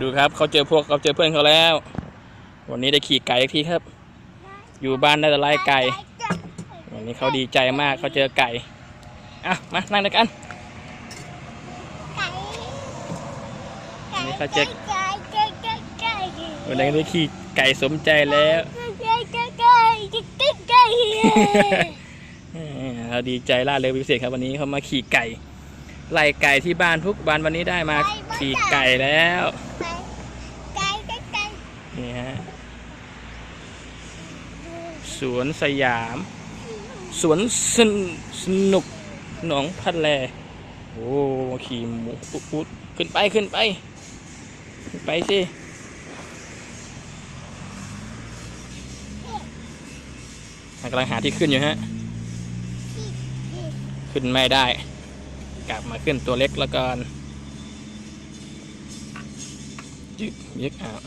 ดูครับเขาเจอเพื่อนเขาแล้ววันนี้ได้ขี่ไก่อีกทีครับอยู่บ้านได้แต่ไล่ไก่วันนี้เขาดีใจมากเขาเจอไก่อ่ะมานั่งด้วยกันวันนี้เขาเจอวันนี้ได้ขี่ไก่สมใจแล้วเราดีใจล่าเริงพิเศษครับวันนี้เขามาขี่ไก่ไล่ไก่ที่บ้านทุกวันวันนี้ได้มาขี่ไก่แล้วนี่ฮะสวนสยามสวนสนุกหนองพันแลโอ้ขี่หมูปุ๊ดขึ้นไปสิกำลังหาที่ขึ้นอยู่ฮะขึ้นไม่ได้กลับมาขึ้นตัวเล็กแล้วกันยึกอ้าว